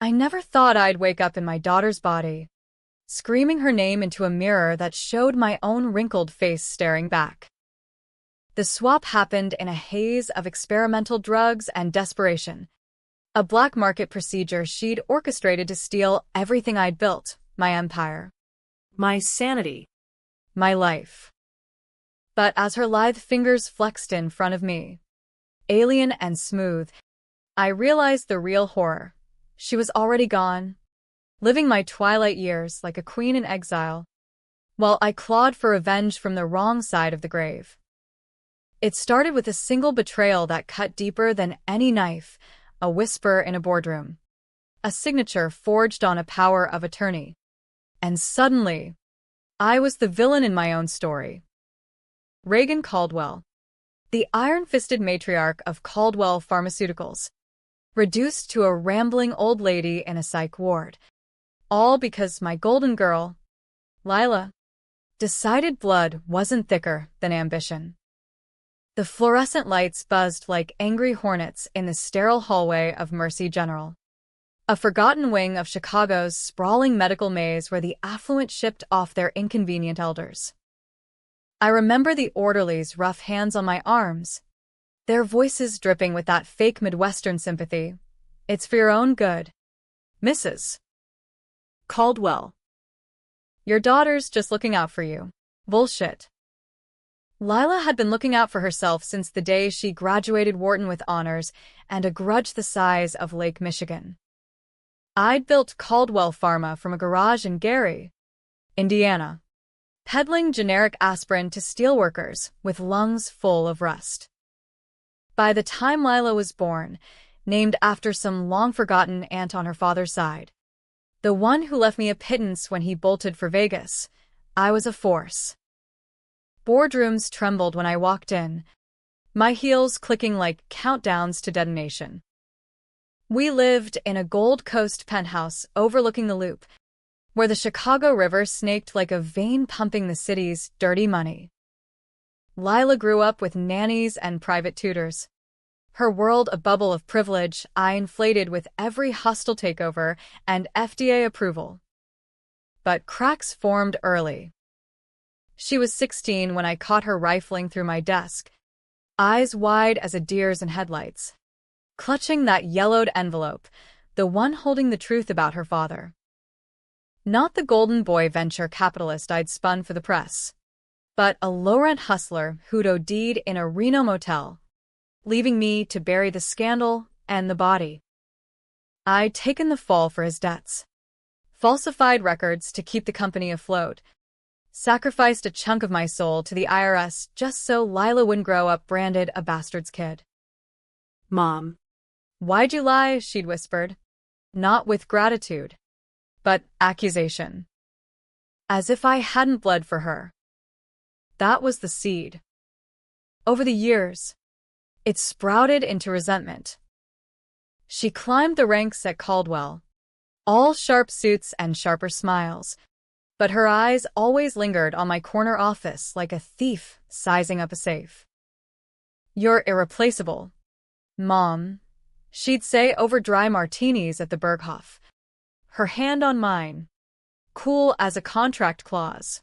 I never thought I'd wake up in my daughter's body, screaming her name into a mirror that showed my own wrinkled face staring back. The swap happened in a haze of experimental drugs and desperation, a black market procedure she'd orchestrated to steal everything I'd built, my empire, My sanity. my life. But as her lithe fingers flexed in front of me, alien and smooth, I realized the real horror. She was already gone, living my twilight years like a queen in exile, while I clawed for revenge from the wrong side of the grave. It started with a single betrayal that cut deeper than any knife, a whisper in a boardroom, a signature forged on a power of attorney. And suddenly, I was the villain in my own story. Reagan Caldwell, the iron-fisted matriarch of Caldwell Pharmaceuticals, reduced to a rambling old lady in a psych ward, all because my golden girl, Lila, decided blood wasn't thicker than ambition. The fluorescent lights buzzed like angry hornets in the sterile hallway of Mercy General, a forgotten wing of Chicago's sprawling medical maze where the affluent shipped off their inconvenient elders. I remember the orderlies' rough hands on my arms, their voices dripping with that fake Midwestern sympathy. "It's for your own good, Mrs. Caldwell. Your daughter's just looking out for you." Bullshit. Lila had been looking out for herself since the day she graduated Wharton with honors and a grudge the size of Lake Michigan. I'd built Caldwell Pharma from a garage in Gary, Indiana, peddling generic aspirin to steelworkers with lungs full of rust. By the time Lila was born, named after some long-forgotten aunt on her father's side, the one who left me a pittance when he bolted for Vegas, I was a force. Boardrooms trembled when I walked in, my heels clicking like countdowns to detonation. We lived in a Gold Coast penthouse overlooking the Loop, where the Chicago River snaked like a vein pumping the city's dirty money. Lila grew up with nannies and private tutors, her world a bubble of privilege I inflated with every hostile takeover and FDA approval. But cracks formed early. She was 16 when I caught her rifling through my desk, eyes wide as a deer's in headlights, clutching that yellowed envelope, the one holding the truth about her father. Not the golden boy venture capitalist I'd spun for the press, but a low-rent hustler who'd OD'd in a Reno motel, leaving me to bury the scandal and the body. I'd taken the fall for his debts, falsified records to keep the company afloat, sacrificed a chunk of my soul to the IRS just so Lila wouldn't grow up branded a bastard's kid. Mom. "Why'd you lie?" she'd whispered, not with gratitude, but accusation. As if I hadn't bled for her. That was the seed. Over the years, it sprouted into resentment. She climbed the ranks at Caldwell, all sharp suits and sharper smiles, but her eyes always lingered on my corner office like a thief sizing up a safe. "You're irreplaceable, Mom," she'd say over dry martinis at the Berghoff, her hand on mine, cool as a contract clause.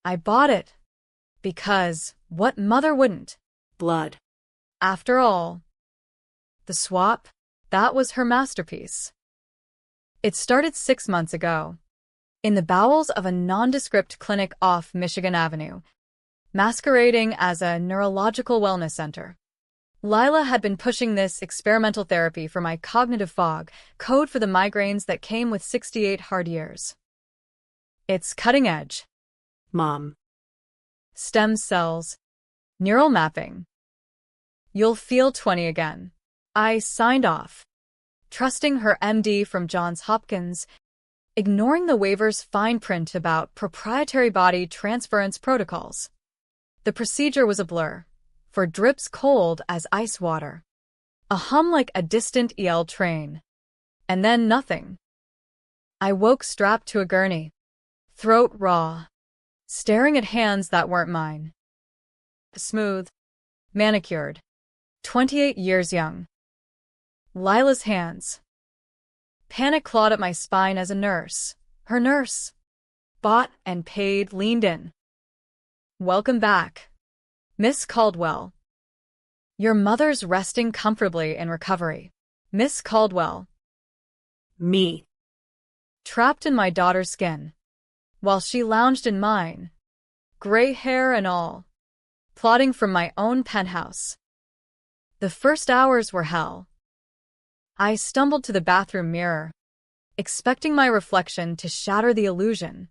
I bought it, because what mother wouldn't? Blood. After all, the swap, that was her masterpiece. It started 6 months ago, in the bowels of a nondescript clinic off Michigan Avenue, masquerading as a neurological wellness center. Lila had been pushing this experimental therapy for my cognitive fog, code for the migraines that came with 68 hard years. It's cutting edge. Mom. Stem cells, neural mapping. You'll feel 20 again. I signed off, trusting her MD from Johns Hopkins, ignoring the waiver's fine print about proprietary body transference protocols. The procedure was a blur, for drips cold as ice water, a hum like a distant EL train, and then nothing. I woke strapped to a gurney, throat raw, staring at hands that weren't mine. Smooth, manicured, 28 years young. Lila's hands. Panic clawed at my spine as a nurse, her nurse, bought and paid, leaned in. "Welcome back, Miss Caldwell. Your mother's resting comfortably in recovery." Miss Caldwell, Me. trapped in my daughter's skin, while she lounged in mine, gray hair and all, plotting from my own penthouse. The first hours were hell. I stumbled to the bathroom mirror, expecting my reflection to shatter the illusion.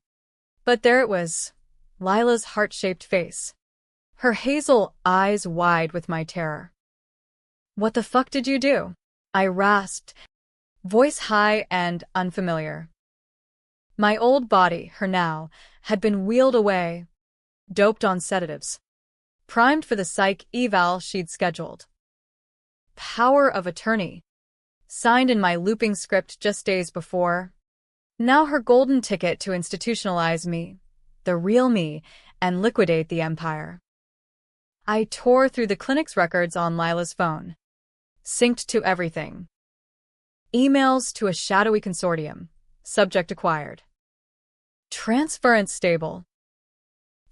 But there it was, Lila's heart-shaped face, her hazel eyes wide with my terror. "What the fuck did you do?" I rasped, voice high and unfamiliar. My old body, her now, had been wheeled away, doped on sedatives, primed for the psych eval she'd scheduled. Power of attorney, signed in my looping script just days before. Now her golden ticket to institutionalize me, the real me, and liquidate the empire. I tore through the clinic's records on Lila's phone, synced to everything. Emails to a shadowy consortium, subject acquired. Transference stable.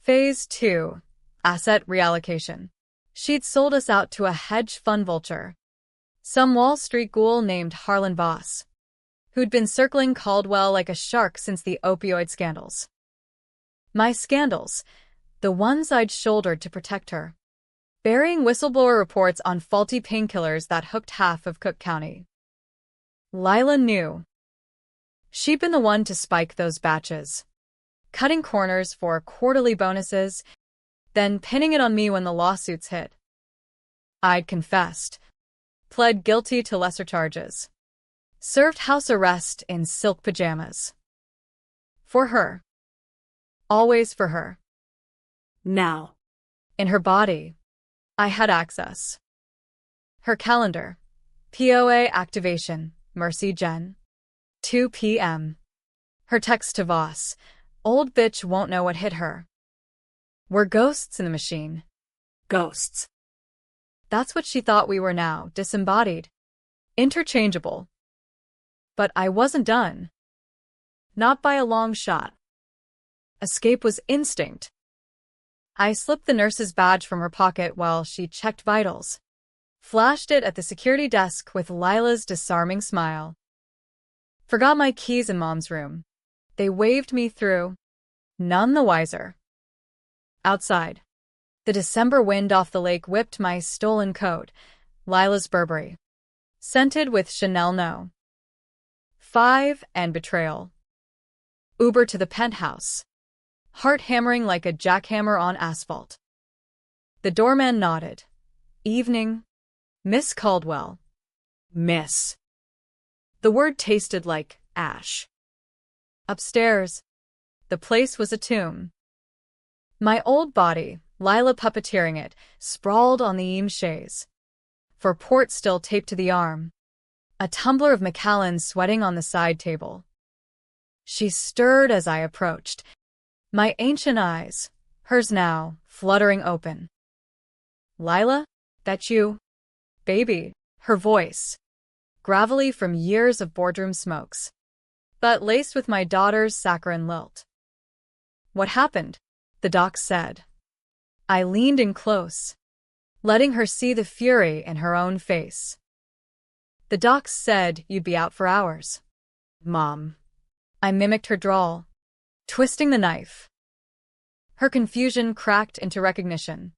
Phase 2, asset reallocation. She'd sold us out to a hedge fund vulture, some Wall Street ghoul named Harlan Voss, who'd been circling Caldwell like a shark since the opioid scandals. My scandals, the ones I'd shouldered to protect her, burying whistleblower reports on faulty painkillers that hooked half of Cook County. Lila knew. She'd been the one to spike those batches, cutting corners for quarterly bonuses, then pinning it on me when the lawsuits hit. I'd confessed, pled guilty to lesser charges, served house arrest in silk pajamas. For her. Always for her. Now. In her body, I had access. Her calendar. POA activation, Mercy Jen. 2 p.m. Her text to Voss. Old bitch won't know what hit her. We're ghosts in the machine. Ghosts. That's what she thought we were now, disembodied. Interchangeable. But I wasn't done. Not by a long shot. Escape was instinct. I slipped the nurse's badge from her pocket while she checked vitals, flashed it at the security desk with Lila's disarming smile. Forgot my keys in Mom's room. They waved me through, none the wiser. Outside, the December wind off the lake whipped my stolen coat, Lila's Burberry, scented with Chanel No. 5 and betrayal. Uber to the penthouse, heart hammering like a jackhammer on asphalt. The doorman nodded. Evening, Miss Caldwell. Miss. The word tasted like ash. Upstairs, the place was a tomb. My old body, Lila puppeteering it, sprawled on the Eames chaise, for port still taped to the arm, a tumbler of Macallan sweating on the side table. She stirred as I approached, my ancient eyes, hers now, fluttering open. "Lila, that you?" "Baby," her voice, gravelly from years of boardroom smokes, but laced with my daughter's saccharine lilt. "What happened?" the doc said. I leaned in close, letting her see the fury in her own face. "The doc said you'd be out for hours." "Mom." I mimicked her drawl, twisting the knife. Her confusion cracked into recognition,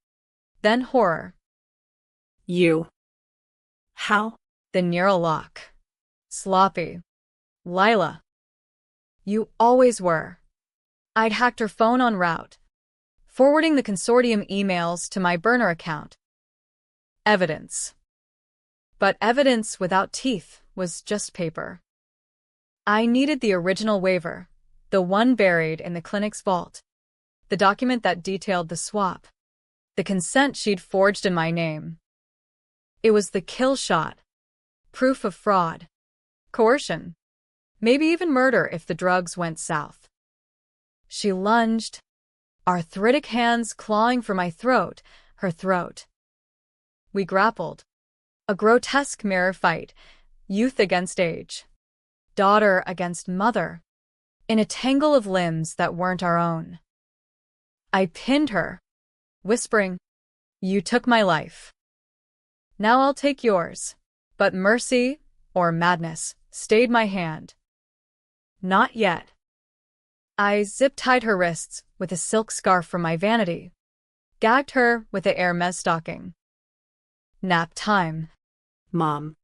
then horror. "You. How?" The neural lock. Sloppy. "Lila. You always were." I'd hacked her phone en route, forwarding the consortium emails to my burner account. Evidence. But evidence without teeth was just paper. I needed the original waiver, the one buried in the clinic's vault, the document that detailed the swap, the consent she'd forged in my name. It was the kill shot, proof of fraud, coercion, maybe even murder if the drugs went south. She lunged, arthritic hands clawing for my throat, her throat. We grappled. A grotesque mirror fight, youth against age. daughter against mother, in a tangle of limbs that weren't our own. I pinned her, whispering, "You took my life. Now I'll take yours." But mercy, or madness, stayed my hand. Not yet. I zip-tied her wrists with a silk scarf from my vanity, gagged her with a Hermes stocking. Nap time. Mom.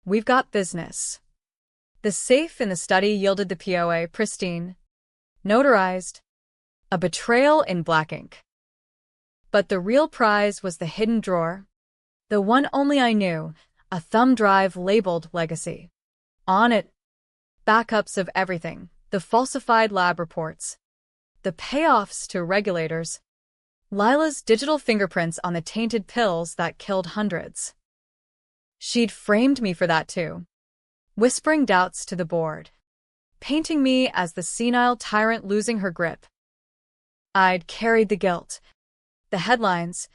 We've got business. The safe in the study yielded the POA pristine, notarized, a betrayal in black ink. But the real prize was the hidden drawer, the one only I knew, a thumb drive labeled Legacy. On it, backups of everything, the falsified lab reports, the payoffs to regulators, Lila's digital fingerprints on the tainted pills that killed hundreds. She'd framed me for that too, whispering doubts to the board, painting me as the senile tyrant losing her grip. I'd carried the guilt. The headlines,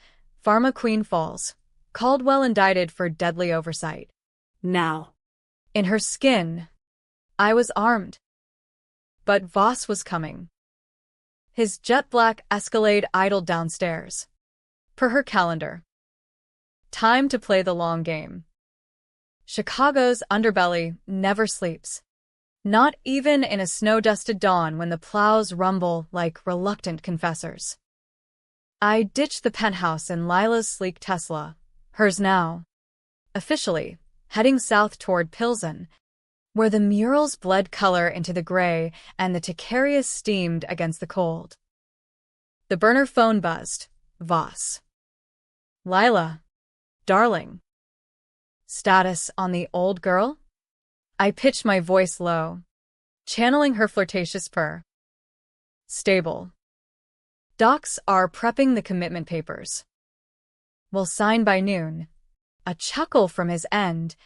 Pharma Queen falls, Caldwell indicted for deadly oversight. Now. In her skin, I was armed. But Voss was coming. His jet-black Escalade idled downstairs. Per her calendar. Time to play the long game. Chicago's underbelly never sleeps. Not even in a snow-dusted dawn when the plows rumble like reluctant confessors. I ditched the penthouse in Lila's sleek Tesla, hers now, officially, heading south toward Pilsen, where the murals bled color into the gray and the Ticarius steamed against the cold. The burner phone buzzed. Voss. Lila. Darling. Status on the old girl? I pitched my voice low, channeling her flirtatious purr. Stable. Docs are prepping the commitment papers. We'll sign by noon. A chuckle from his end,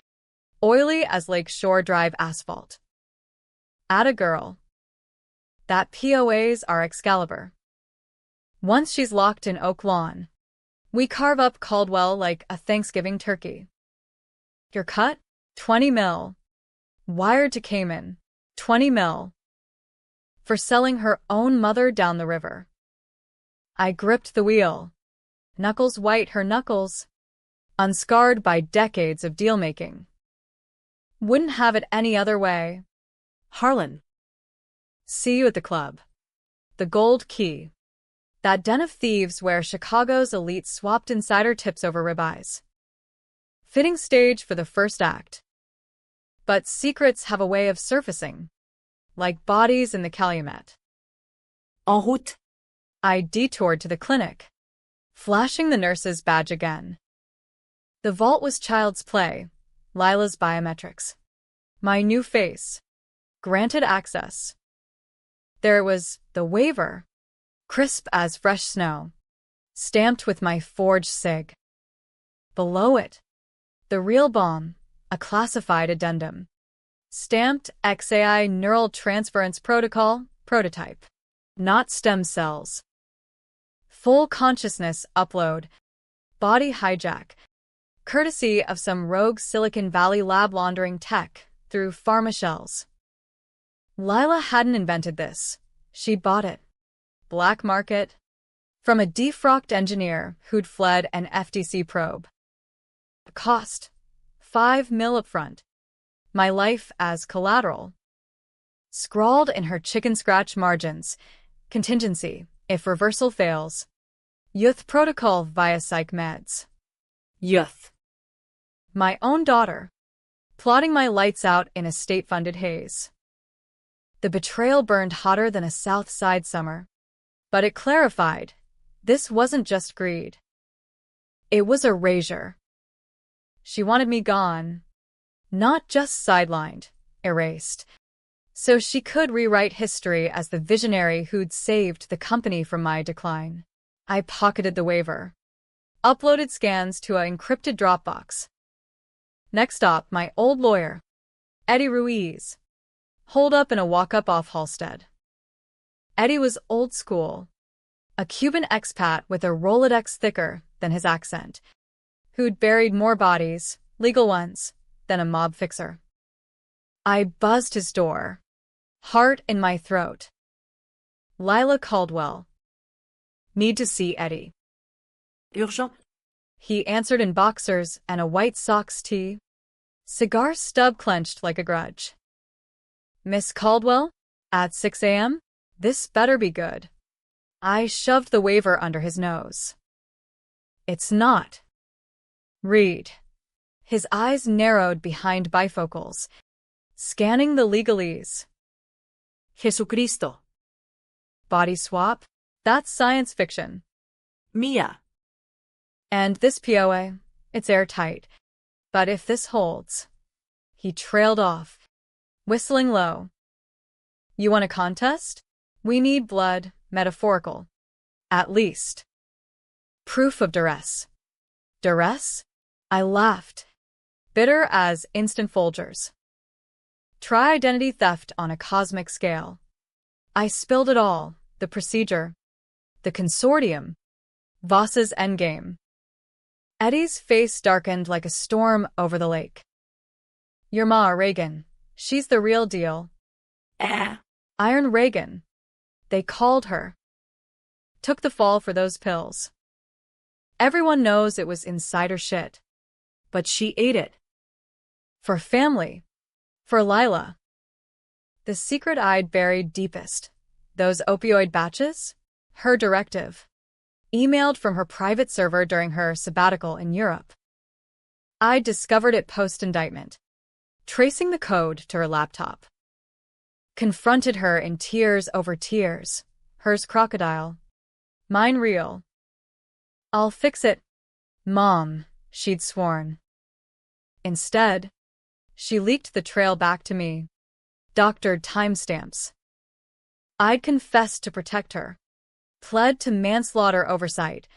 oily as Lake Shore Drive asphalt. Atta girl. That POA's our Excalibur. Once she's locked in Oak Lawn, we carve up Caldwell like a Thanksgiving turkey. Your cut? 20 mil. Wired to Cayman. 20 mil. For selling her own mother down the river. I gripped the wheel. Knuckles white her knuckles, unscarred by decades of deal-making. Wouldn't have it any other way. Harlan. See you at the club. The Gold Key. That den of thieves where Chicago's elite swapped insider tips over ribeyes. Fitting stage for the first act. But secrets have a way of surfacing, like bodies in the Calumet. En route. I detoured to the clinic, flashing the nurse's badge again. The vault was child's play, Lila's biometrics. My new face. Granted access. There was the waiver, crisp as fresh snow, stamped with my forged sig. Below it, the real bomb, a classified addendum. Stamped XAI Neural Transference Protocol, prototype. Not stem cells. Full consciousness upload, body hijack, courtesy of some rogue Silicon Valley lab laundering tech through pharma shells. Lila hadn't invented this. She'd bought it. Black market. From a defrocked engineer who'd fled an FTC probe. Cost. 5 mil upfront. My life as collateral. Scrawled in her chicken scratch margins. Contingency, if reversal fails. Youth protocol via psych meds. Youth. My own daughter. Plotting my lights out in a state-funded haze. The betrayal burned hotter than a South Side summer. But it clarified, this wasn't just greed. It was erasure. She wanted me gone. Not just sidelined, erased. So she could rewrite history as the visionary who'd saved the company from my decline. I pocketed the waiver. Uploaded scans to an encrypted Dropbox. Next stop, my old lawyer, Eddie Ruiz. Holed up in a walk-up off Halstead. Eddie was old school. A Cuban expat with a Rolodex thicker than his accent, who'd buried more bodies, legal ones, than a mob fixer. I buzzed his door, heart in my throat. Lila Caldwell. Need to see Eddie. Urgent. He answered in boxers and a white socks tee, cigar stub clenched like a grudge. Miss Caldwell? At 6 a.m.? This better be good. I shoved the waiver under his nose. It's not. Read. His eyes narrowed behind bifocals, scanning the legalese. Jesucristo. Body swap? That's science fiction. Mia. And this POA, it's airtight. But if this holds... He trailed off, whistling low. You want a contest? We need blood, metaphorical. At least. Proof of duress. Duress? I laughed, bitter as instant Folgers. Try identity theft on a cosmic scale. I spilled it all, the procedure, the consortium, Voss's endgame. Eddie's face darkened like a storm over the lake. Your ma, Reagan. She's the real deal. Iron Reagan. They called her. Took the fall for those pills. Everyone knows it was insider shit. But she ate it. For family. For Lila. The secret I'd buried deepest. Those opioid batches? Her directive. Emailed from her private server during her sabbatical in Europe. I'd discovered it post-indictment. Tracing the code to her laptop. Confronted her in tears over tears. Hers crocodile. Mine real. I'll fix it, Mom, she'd sworn. Instead, she leaked the trail back to me. Doctored timestamps. I'd confessed to protect her. Pled to manslaughter oversight.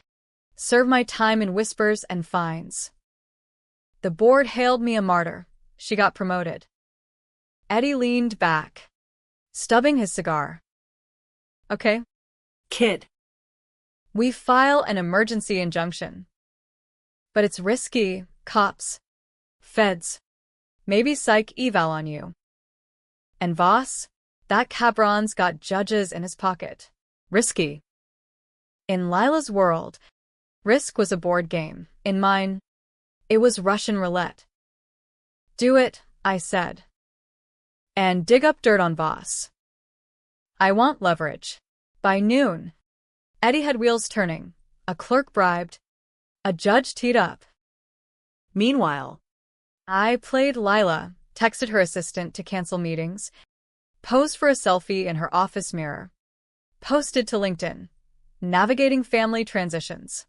Served my time in whispers and fines. The board hailed me a martyr. She got promoted. Eddie leaned back, stubbing his cigar. Okay. Kid. We file an emergency injunction. But it's risky, cops, feds, maybe psych eval on you. And Voss, that cabron's got judges in his pocket. Risky. In Lila's world, risk was a board game. In mine, it was Russian roulette. Do it, I said. And dig up dirt on Voss. I want leverage. By noon, Eddie had wheels turning, a clerk bribed, a judge teed up. Meanwhile, I played Lila, texted her assistant to cancel meetings, posed for a selfie in her office mirror, posted to LinkedIn, navigating family transitions.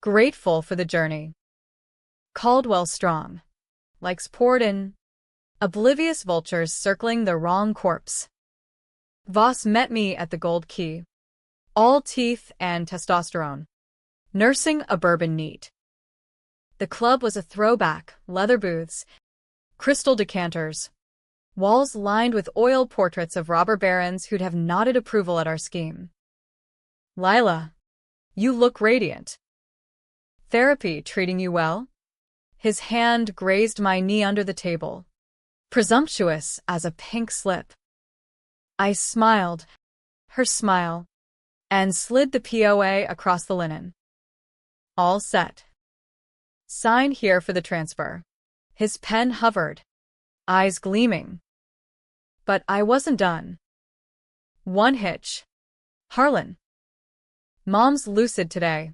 Grateful for the journey. Caldwell strong. Likes poured in. Oblivious vultures circling the wrong corpse. Voss met me at the Gold Key. All teeth and testosterone. Nursing a bourbon neat. The club was a throwback, leather booths, crystal decanters, walls lined with oil portraits of robber barons who'd have nodded approval at our scheme. Lila, you look radiant. Therapy treating you well? His hand grazed my knee under the table, presumptuous as a pink slip. I smiled, her smile, and slid the POA across the linen. All set. Sign here for the transfer. His pen hovered, eyes gleaming. But I wasn't done. One hitch. Harlan. Mom's lucid today.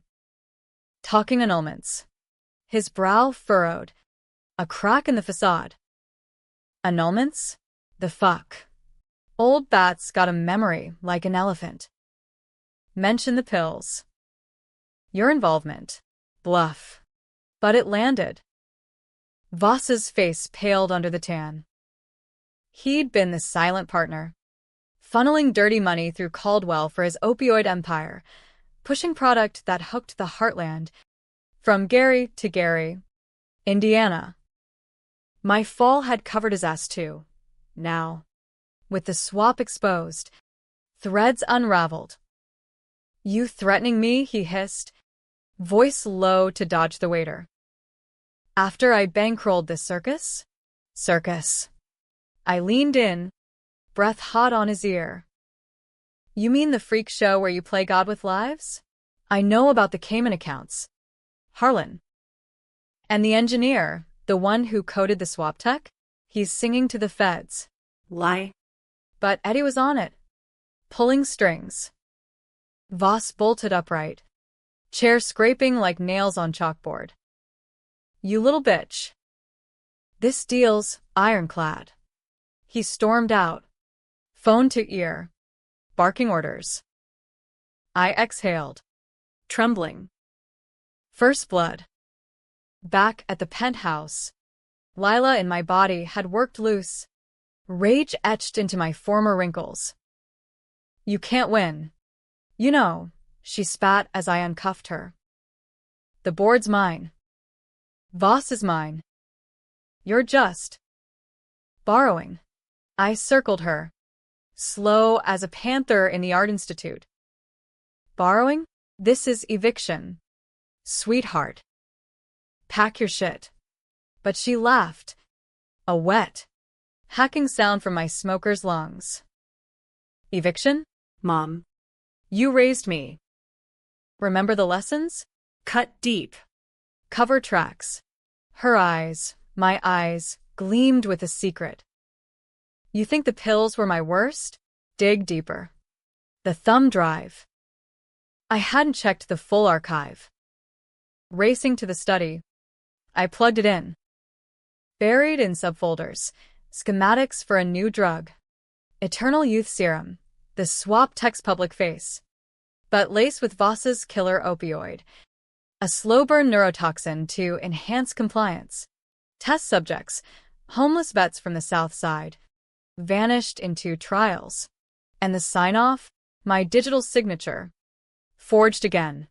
Talking annulments. His brow furrowed. A crack in the facade. Annulments? The fuck. Old Bat's got a memory like an elephant. Mention the pills. Your involvement. Bluff. But it landed. Voss's face paled under the tan. He'd been the silent partner, funneling dirty money through Caldwell for his opioid empire, pushing product that hooked the heartland, from Gary to Gary, Indiana. My fall had covered his ass too. Now, with the swap exposed, threads unraveled. You threatening me? He hissed, voice low to dodge the waiter. After I bankrolled this circus? Circus. I leaned in, breath hot on his ear. You mean the freak show where you play God with lives? I know about the Cayman accounts. Harlan. And the engineer, the one who coded the swap tech? He's singing to the feds. Lie. But Eddie was on it, pulling strings. Voss bolted upright, chair scraping like nails on chalkboard. You little bitch. This deal's ironclad. He stormed out, phone to ear, barking orders. I exhaled, trembling. First blood. Back at the penthouse, Lila in my body had worked loose, rage etched into my former wrinkles. You can't win. You know, she spat as I uncuffed her. The board's mine. Voss is mine. You're just borrowing. I circled her, slow as a panther in the Art Institute. Borrowing? This is eviction. Sweetheart. Pack your shit. But she laughed, a wet, hacking sound from my smoker's lungs. Eviction? Mom. You raised me. Remember the lessons? Cut deep. Cover tracks. Her eyes, my eyes, gleamed with a secret. You think the pills were my worst? Dig deeper. The thumb drive. I hadn't checked the full archive. Racing to the study, I plugged it in. Buried in subfolders, schematics for a new drug. Eternal Youth Serum, the swap tech's public face. But laced with Voss's killer opioid. A slow-burn neurotoxin to enhance compliance. Test subjects, homeless vets from the South Side, vanished into trials. And the sign-off, my digital signature, forged again.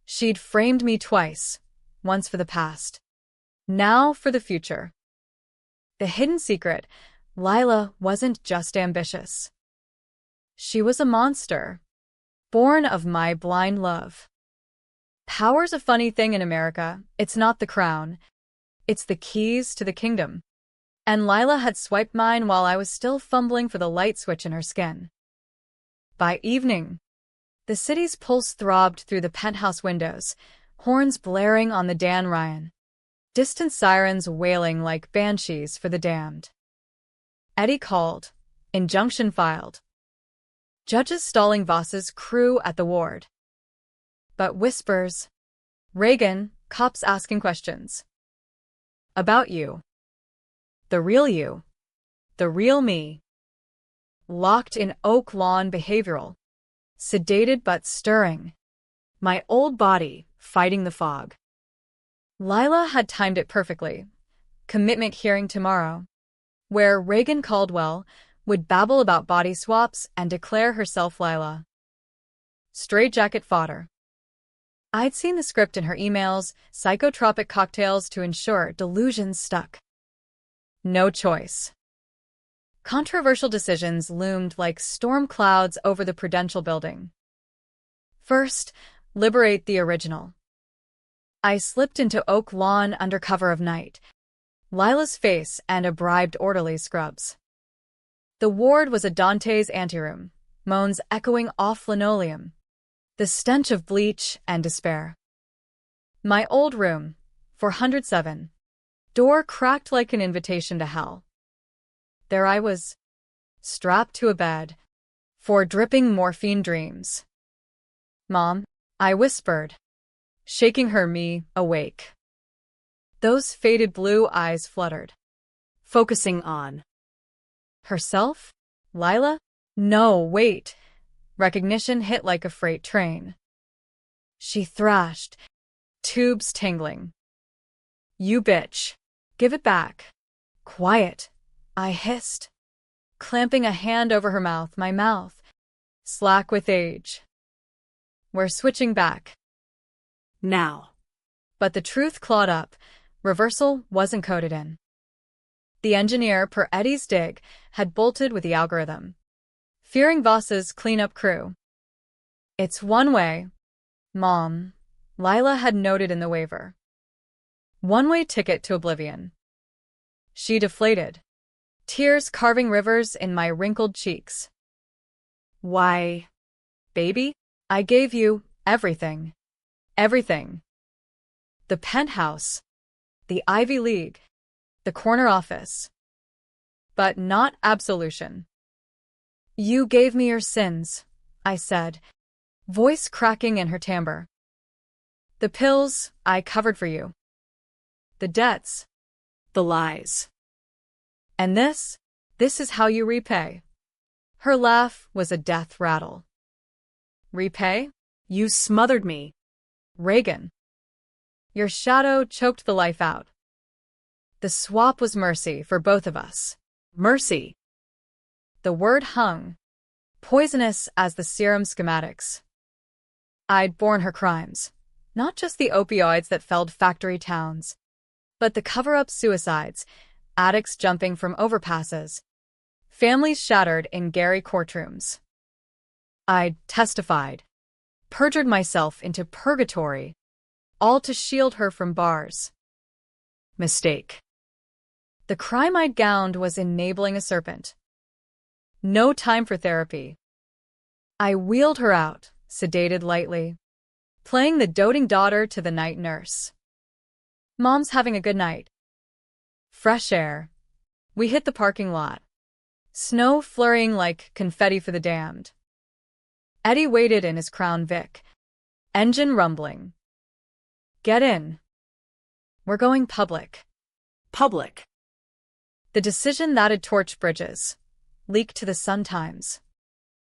She'd framed me twice, once for the past, now for the future. The hidden secret, Lila wasn't just ambitious. She was a monster, born of my blind love. Power's a funny thing in America. It's not the crown. It's the keys to the kingdom. And Lila had swiped mine while I was still fumbling for the light switch in her skin. By evening, the city's pulse throbbed through the penthouse windows, horns blaring on the Dan Ryan. Distant sirens wailing like banshees for the damned. Eddie called. Injunction filed. Judges stalling Voss's crew at the ward. But whispers. Reagan, cops asking questions. About you. The real you. The real me. Locked in Oak Lawn Behavioral. Sedated but stirring. My old body fighting the fog. Lila had timed it perfectly. Commitment hearing tomorrow, where Reagan Caldwell would babble about body swaps and declare herself Lila. Straitjacket fodder. I'd seen the script in her emails, psychotropic cocktails to ensure delusions stuck. No choice. Controversial decisions loomed like storm clouds over the Prudential building. First, liberate the original. I slipped into Oak Lawn under cover of night, Lila's face and a bribed orderly's scrubs. The ward was a Dante's anteroom, moans echoing off linoleum, the stench of bleach and despair. My old room, 407, door cracked like an invitation to hell. There I was, strapped to a bed, for dripping morphine dreams. Mom, I whispered, shaking me awake. Those faded blue eyes fluttered. Focusing on herself? Lila? No, wait. Recognition hit like a freight train. She thrashed, tubes tingling. You bitch. Give it back. Quiet, I hissed, clamping a hand over her mouth, my mouth, slack with age. We're switching back. now. But the truth clawed up. Reversal wasn't coded in. The engineer, per Eddie's dig, had bolted with the algorithm, fearing Voss's cleanup crew. It's one way, Mom, Lila had noted in the waiver. One-way ticket to oblivion. She deflated. tears carving rivers in my wrinkled cheeks. Why, Baby, I gave you everything. Everything. The penthouse, the Ivy League, the corner office. But not absolution. You gave me your sins, I said, voice cracking in her timbre. The pills I covered for you. The debts. the lies. And this is how you repay. Her laugh was a death rattle. Repay? You smothered me. Reagan. Your shadow choked the life out. The swap was mercy for both of us. Mercy. The word hung, poisonous as the serum schematics. I'd borne her crimes, not just the opioids that felled factory towns, but the cover-up suicides, addicts jumping from overpasses, families shattered in Gary courtrooms. I'd testified, perjured myself into purgatory, all to shield her from bars. Mistake. The crime I'd gowned was enabling a serpent. No time for therapy. I wheeled her out, sedated lightly, playing the doting daughter to the night nurse. Mom's having a good night. Fresh air. We hit the parking lot. Snow flurrying like confetti for the damned. Eddie waited in his Crown Vic. Engine rumbling. Get in. We're going public. Public. The decision that'd torch bridges. Leak to the Sun-Times.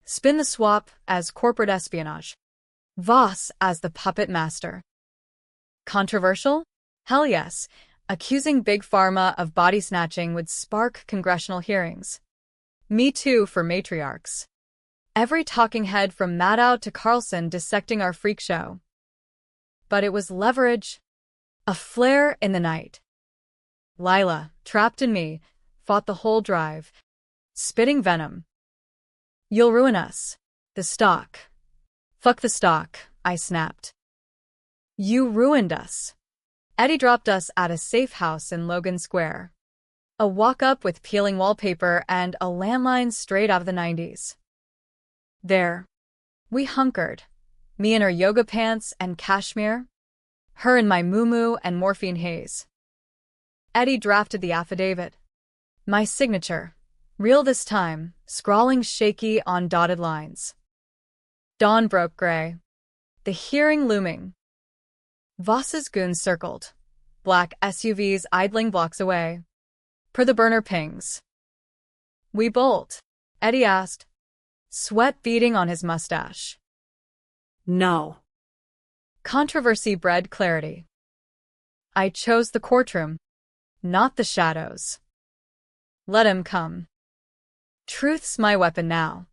Spin the swap as corporate espionage. Voss as the puppet master. Controversial? Hell yes. Accusing Big Pharma of body snatching would spark congressional hearings. Me Too for matriarchs. Every talking head from Maddow to Carlson dissecting our freak show. But it was leverage. A flare in the night. Lila, trapped in me, fought the whole drive, spitting venom. You'll ruin us. The stock. Fuck the stock, I snapped. You ruined us. Eddie dropped us at a safe house in Logan Square. A walk-up with peeling wallpaper and a landline straight out of the 90s. There. We hunkered. Me in her yoga pants and cashmere. Her in my muumuu and morphine haze. Eddie drafted the affidavit. My signature. Real this time, scrawling shaky on dotted lines. Dawn broke gray. The hearing looming. Voss's goons circled. Black SUVs idling blocks away. Per the burner pings. We bolt? Eddie asked. Sweat beading on his mustache. No. Controversy bred clarity. I chose the courtroom, not the shadows. Let him come. Truth's my weapon now.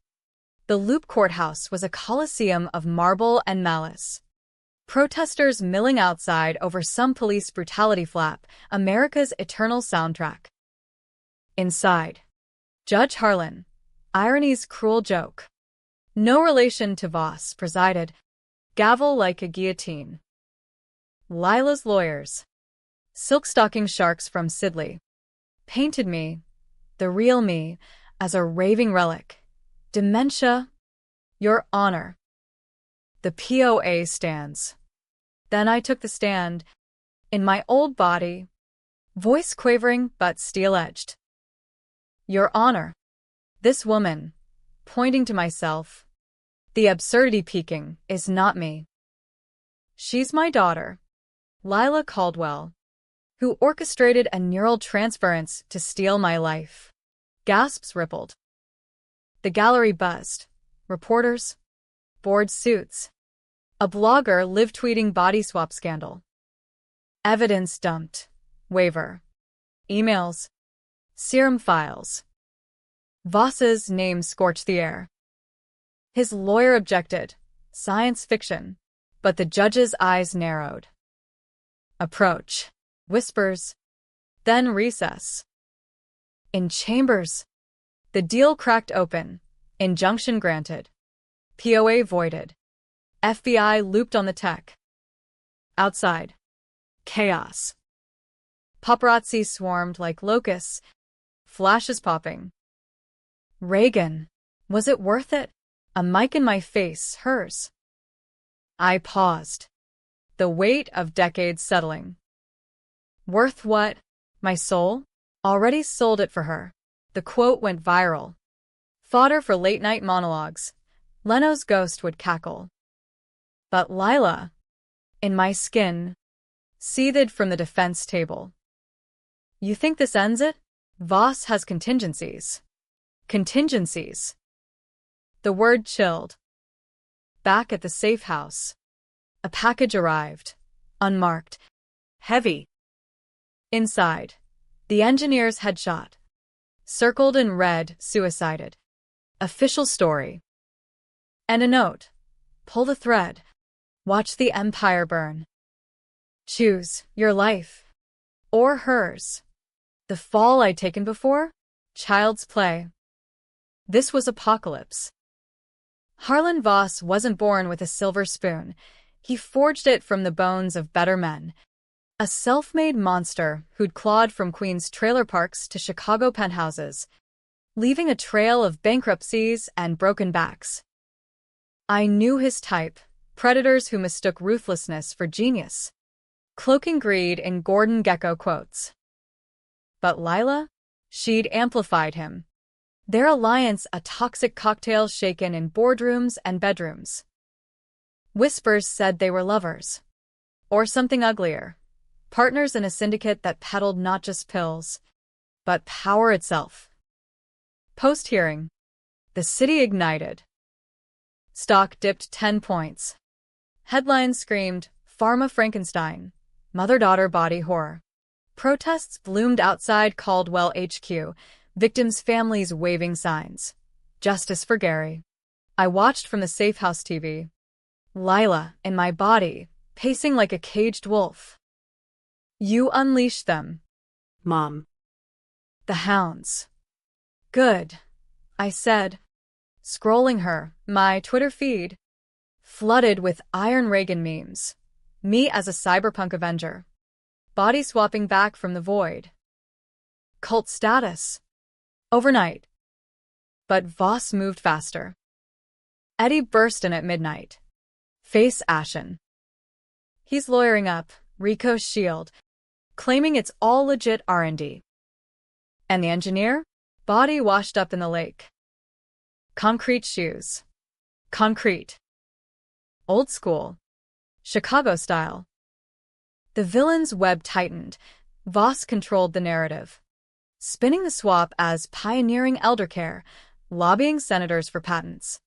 The Loop Courthouse was a coliseum of marble and malice. Protesters milling outside over some police brutality flap, America's eternal soundtrack. Inside. Judge Harlan. Irony's cruel joke. No relation to Voss presided. Gavel like a guillotine. Lila's lawyers. Silk-stocking sharks from Sidley. Painted me, the real me, as a raving relic. Dementia. Your Honor. The POA stands. Then I took the stand, in my old body, voice quavering but steel-edged. Your Honor. This woman, pointing to myself, the absurdity peaking, is not me. She's my daughter, Lila Caldwell, who orchestrated a neural transference to steal my life. Gasps rippled. The gallery buzzed. Reporters. Board suits. A blogger live-tweeting body swap scandal. Evidence dumped. Waiver. Emails. Serum files. Voss's name scorched the air. His lawyer objected. Science fiction. But the judge's eyes narrowed. Approach. Whispers. Then recess. In chambers. The deal cracked open. Injunction granted. POA voided. FBI looped on the tech. Outside. Chaos. Paparazzi swarmed like locusts, flashes popping. Reagan. Was it worth it? A mic in my face, hers. I paused. The weight of decades settling. Worth what? My soul? Already sold it for her. The quote went viral. Fodder for late-night monologues. Leno's ghost would cackle. But Lila, in my skin, seethed from the defense table. You think this ends it? Voss has contingencies. Contingencies. The word chilled. Back at the safe house, a package arrived, unmarked, heavy. Inside, the engineer's headshot, circled in red, suicided. Official story. And a note. Pull the thread. Watch the empire burn. Choose your life. Or hers. The fall I'd taken before? Child's play. This was apocalypse. Harlan Voss wasn't born with a silver spoon. He forged it from the bones of better men. A self-made monster who'd clawed from Queens trailer parks to Chicago penthouses, leaving a trail of bankruptcies and broken backs. I knew his type, predators who mistook ruthlessness for genius, cloaking greed in Gordon Gekko quotes. But Lila? She'd amplified him. Their alliance a toxic cocktail shaken in boardrooms and bedrooms. Whispers said they were lovers. Or something uglier. Partners in a syndicate that peddled not just pills, but power itself. Post-hearing, the city ignited. Stock dipped 10 points. Headlines screamed, Pharma Frankenstein, mother-daughter body horror. Protests bloomed outside Caldwell HQ, victims' families waving signs. Justice for Gary. I watched from the safe house TV. Lila, in my body, pacing like a caged wolf. You unleashed them. Mom. The hounds. Good, I said, scrolling my Twitter feed, flooded with Iron Reagan memes. Me as a cyberpunk Avenger. Body swapping back from the void. Cult status. Overnight. But Voss moved faster. Eddie burst in at midnight. Face ashen. He's lawyering up Rico's shield, claiming it's all legit R&D. And the engineer? Body washed up in the lake. Concrete shoes. Concrete. Old school. Chicago style. The villain's web tightened. Voss controlled the narrative, spinning the swap as pioneering eldercare, lobbying senators for patents.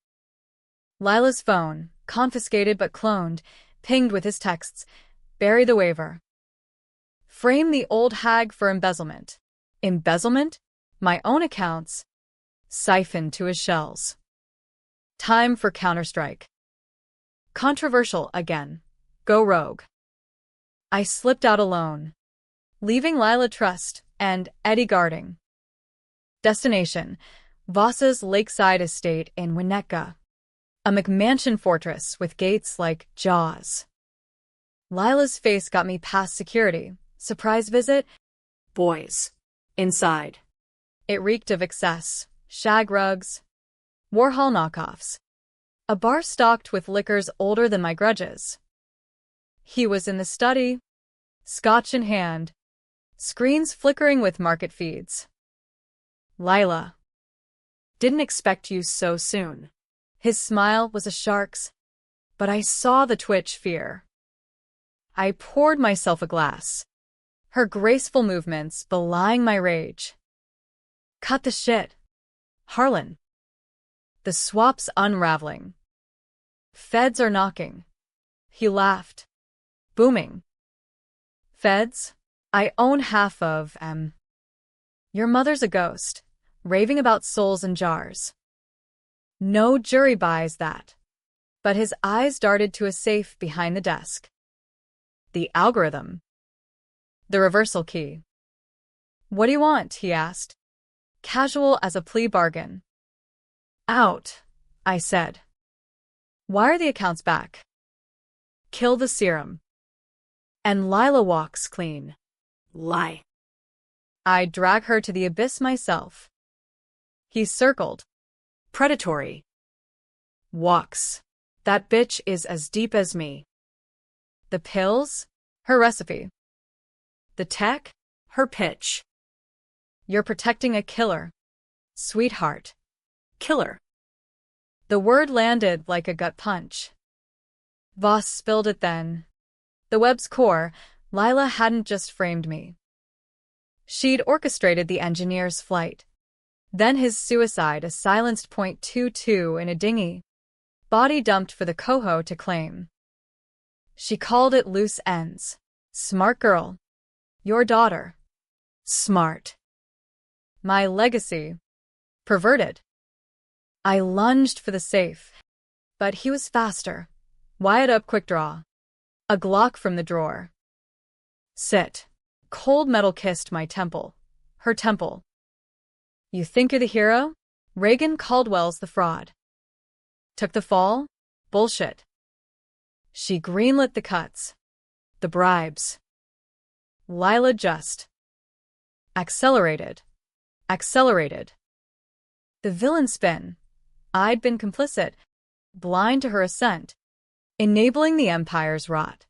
Lila's phone, confiscated but cloned, pinged with his texts, bury the waiver. Frame the old hag for embezzlement. Embezzlement? My own accounts. Siphoned to his shells. Time for counterstrike. Controversial again. Go rogue. I slipped out alone, leaving Lila Trust and Eddie guarding. Destination: Voss's lakeside estate in Winnetka. A McMansion fortress with gates like Jaws. Lila's face got me past security. Surprise visit? Boys. Inside. It reeked of excess. Shag rugs. Warhol knockoffs. A bar stocked with liquors older than my grudges. He was in the study, scotch in hand, screens flickering with market feeds. Lila. Didn't expect you so soon. His smile was a shark's, but I saw the twitch fear. I poured myself a glass, her graceful movements belying my rage. Cut the shit. Harlan. The swap's unraveling. Feds are knocking. He laughed. Booming. Feds? I own half of, Your mother's a ghost, raving about souls in jars. No jury buys that. But his eyes darted to a safe behind the desk. The algorithm. The reversal key. What do you want? He asked, casual as a plea bargain. Out, I said. Why are the accounts back? Kill the serum. And Lila walks clean. Lie. I'd drag her to the abyss myself. He circled. Predatory. Walks. That bitch is as deep as me. The pills? Her recipe. The tech? Her pitch. You're protecting a killer. Sweetheart. Killer. The word landed like a gut punch. Voss spilled it then. The web's core, Lila hadn't just framed me. She'd orchestrated the engineer's flight. Then his suicide, a silenced .22 in a dinghy. Body dumped for the coho to claim. She called it loose ends. Smart girl. Your daughter. Smart. My legacy. Perverted. I lunged for the safe. But he was faster. Wired up quick draw. A Glock from the drawer. Sit. Cold metal kissed my temple. Her temple. You think you're the hero? Reagan Caldwell's the fraud. Took the fall? Bullshit. She greenlit the cuts. The bribes. Lila just accelerated. Accelerated. The villain spin. I'd been complicit, blind to her ascent, enabling the Empire's rot.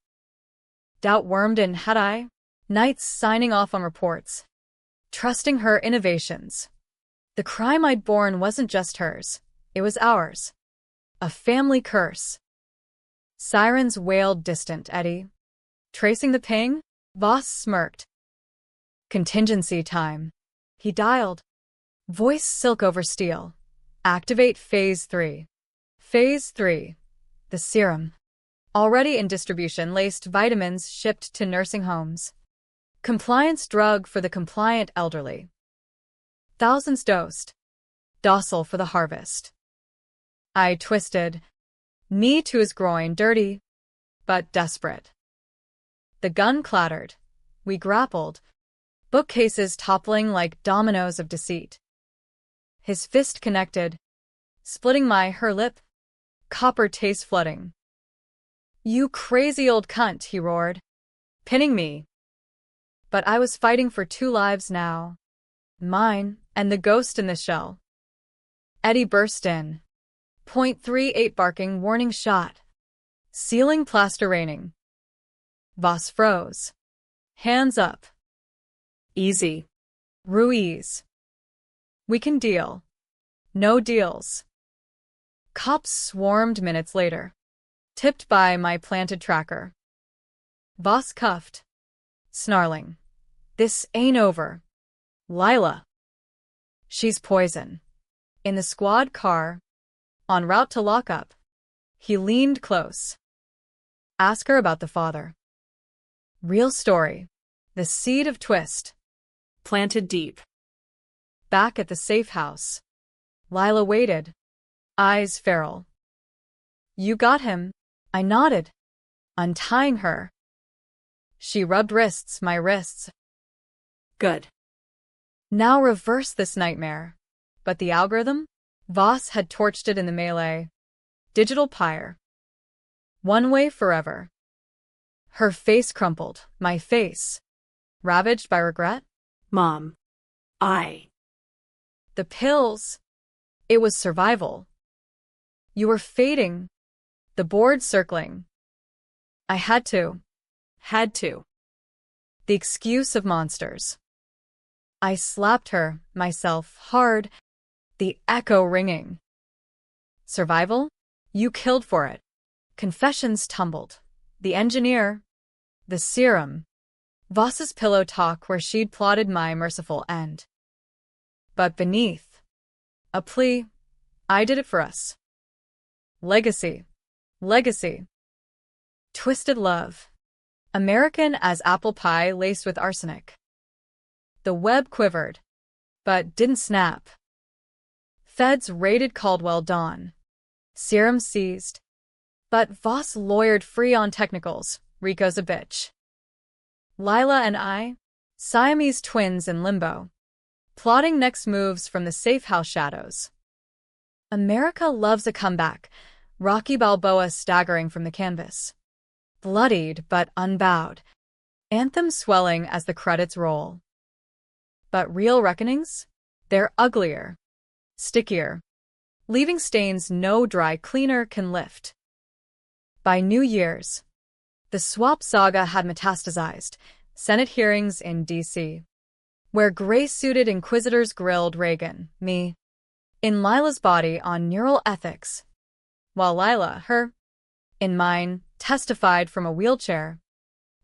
Doubt wormed in, had I? Nights signing off on reports, trusting her innovations. The crime I'd borne wasn't just hers, it was ours. A family curse. Sirens wailed distant, Eddie. Tracing the ping, Voss smirked. Contingency time. He dialed. Voice silk over steel. Activate Phase 3. Phase 3. The serum. Already in distribution, laced vitamins shipped to nursing homes. Compliance drug for the compliant elderly. Thousands dosed. Docile for the harvest. I twisted. Knee to his groin, dirty, but desperate. The gun clattered. We grappled. Bookcases toppling like dominoes of deceit. His fist connected, splitting her lip. Copper taste flooding. You crazy old cunt, he roared, pinning me. But I was fighting for 2 lives now. Mine, and the ghost in the shell. Eddie burst in. .38 barking warning shot. Ceiling plaster raining. Voss froze. Hands up. Easy. Ruiz. We can deal. No deals. Cops swarmed minutes later. Tipped by my planted tracker. Voss cuffed. Snarling. This ain't over. Lila. She's poison. In the squad car. En route to lockup. He leaned close. Ask her about the father. Real story. The seed of twist. Planted deep. Back at the safe house. Lila waited. Eyes feral. You got him. I nodded. Untying her. She rubbed wrists, my wrists. Good. Now reverse this nightmare. But the algorithm? Voss had torched it in the melee. Digital pyre. One way forever. Her face crumpled, my face. Ravaged by regret? Mom. The pills. It was survival. You were fading. The board circling. I had to. Had to. The excuse of monsters. I slapped her, myself, hard. The echo ringing. Survival? You killed for it. Confessions tumbled. The engineer. The serum. Voss's pillow talk where she'd plotted my merciful end. But beneath. A plea. I did it for us. Legacy. Legacy. Twisted love. American as apple pie laced with arsenic. The web quivered, but didn't snap. Feds raided Caldwell Dawn. Serum seized. But Voss lawyered free on technicals. Rico's a bitch. Lila and I, Siamese twins in limbo. Plotting next moves from the safe house shadows. America loves a comeback. Rocky Balboa staggering from the canvas. Bloodied but unbowed. Anthem swelling as the credits roll. But real reckonings? They're uglier, stickier, leaving stains no dry cleaner can lift. By New Year's, the swap saga had metastasized. Senate hearings in D.C., where gray-suited inquisitors grilled Reagan, me, in Lila's body on neural ethics, while Lila, her, in mine, testified from a wheelchair,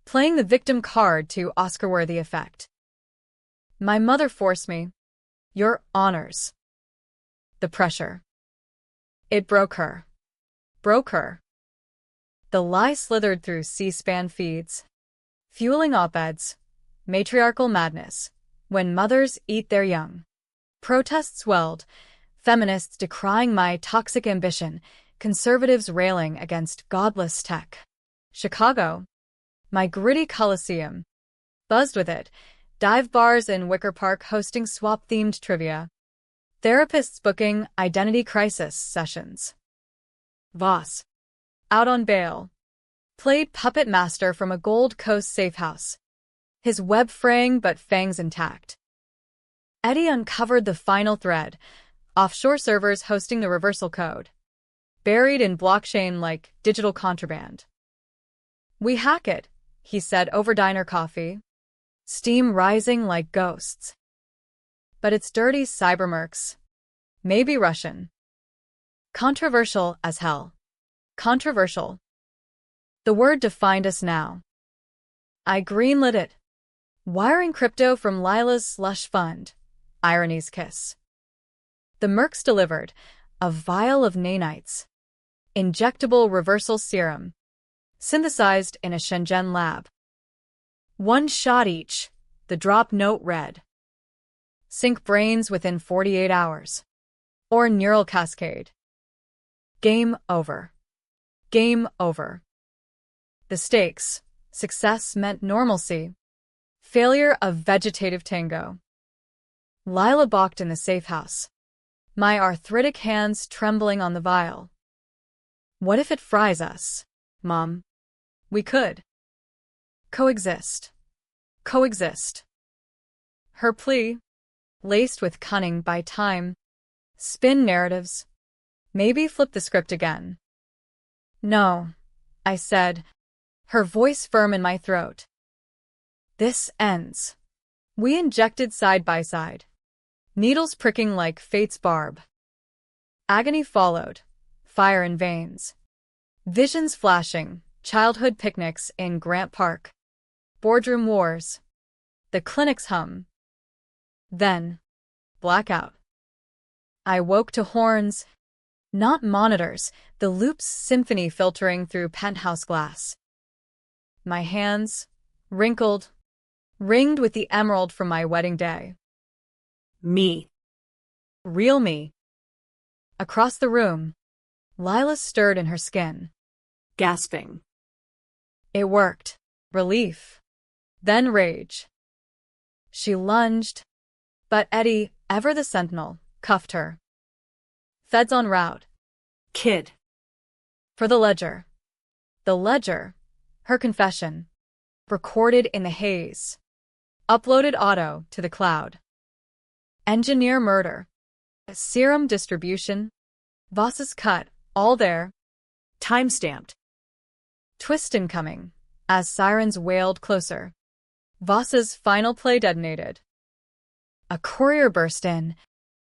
playing the victim card to Oscar-worthy effect. My mother forced me. Your honors. The pressure. It broke her. Broke her. The lie slithered through C-SPAN feeds, fueling op-eds, matriarchal madness, when mothers eat their young. Protests swelled, feminists decrying my toxic ambition, conservatives railing against godless tech. Chicago, my gritty coliseum, buzzed with it, dive bars in Wicker Park hosting swap-themed trivia, therapists booking identity crisis sessions. Voss, out on bail, played puppet master from a Gold Coast safe house, his web fraying but fangs intact. Eddie uncovered the final thread, offshore servers hosting the reversal code, buried in blockchain like digital contraband. We hack it, he said over diner coffee, steam rising like ghosts. But it's dirty cybermercs. Maybe Russian. Controversial as hell. Controversial. The word defined us now. I greenlit it. Wiring crypto from Lila's slush fund. Irony's kiss. The mercs delivered a vial of nanites. Injectable reversal serum. Synthesized in a Shenzhen lab. 1 shot each, the drop note read. Sync brains within 48 hours. Or neural cascade. Game over. Game over. The stakes. Success meant normalcy. Failure of vegetative tango. Lila balked in the safe house. My arthritic hands trembling on the vial. What if it fries us, Mom? We could. Coexist. Coexist. Her plea, laced with cunning by time, spin narratives, maybe flip the script again. No, I said, her voice firm in my throat. This ends. We injected side by side, needles pricking like fate's barb. Agony followed, fire in veins. Visions flashing, childhood picnics in Grant Park. Boardroom wars. The clinic's hum. Then, blackout. I woke to horns, not monitors, the loop's symphony filtering through penthouse glass. My hands, wrinkled, ringed with the emerald from my wedding day. Me. Real me. Across the room, Lila stirred in her skin, gasping. It worked. Relief. Then rage. She lunged, but Eddie, ever the sentinel, cuffed her. Feds en route. Kid. For the ledger. The ledger, her confession, recorded in the haze, uploaded auto to the cloud. Engineer murder. Serum distribution. Voss's cut, all there. Time-stamped. Twist incoming, as sirens wailed closer. Voss's final play detonated. A courier burst in,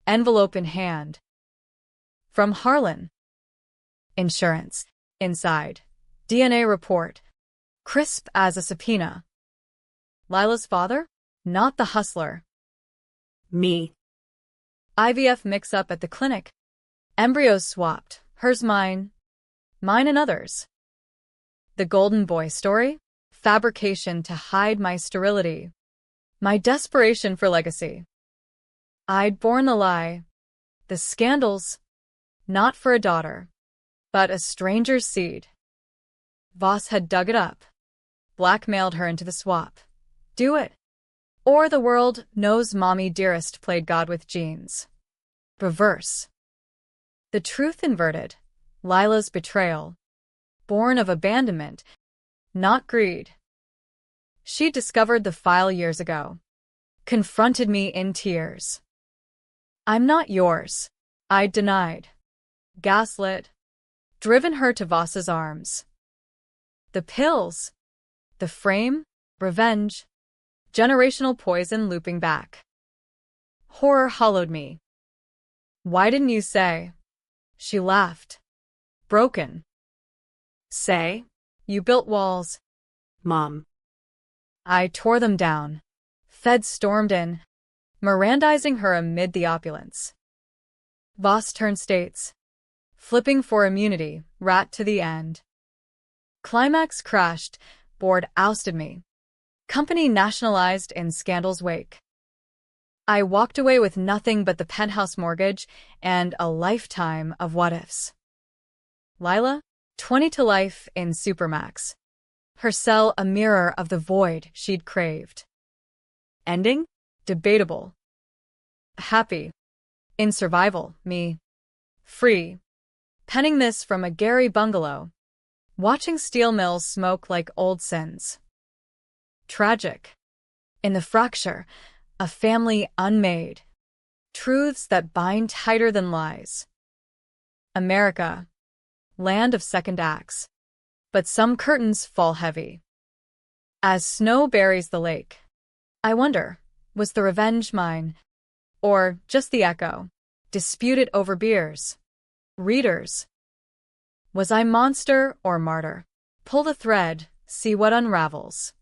envelope in hand. From Harlan. Insurance. Inside. DNA report. Crisp as a subpoena. Lila's father? Not the hustler. Me. IVF mix-up at the clinic. Embryos swapped. Hers mine. Mine and others. The Golden Boy story? Fabrication to hide my sterility. My desperation for legacy. I'd borne the lie. The scandals. Not for a daughter, but a stranger's seed. Voss had dug it up. Blackmailed her into the swap. Do it. Or the world knows Mommy Dearest played God with genes. Reverse. The truth inverted. Lila's betrayal. Born of abandonment, not greed. She discovered the file years ago. confronted me in tears. I'm not yours, I denied. Gaslit. Driven her to Voss's arms. The pills. The frame. Revenge. Generational poison looping back. Horror hollowed me. Why didn't you say? She laughed. Broken. Say? You built walls. Mom. I tore them down. Feds stormed in, Mirandizing her amid the opulence. Voss turned states. Flipping for immunity, rat to the end. Climax crashed, board ousted me. Company nationalized in scandal's wake. I walked away with nothing but the penthouse mortgage and a lifetime of what-ifs. Lila, 20 to life in Supermax. Her cell a mirror of the void she'd craved. Ending? Debatable. Happy. In survival, me. Free. Penning this from a Gary bungalow. Watching steel mills smoke like old sins. Tragic. In the fracture, a family unmade. Truths that bind tighter than lies. America. Land of second acts. But some curtains fall heavy. As snow buries the lake. I wonder, was the revenge mine? Or just the echo? Disputed over beers. Readers. Was I monster or martyr? Pull the thread, see what unravels.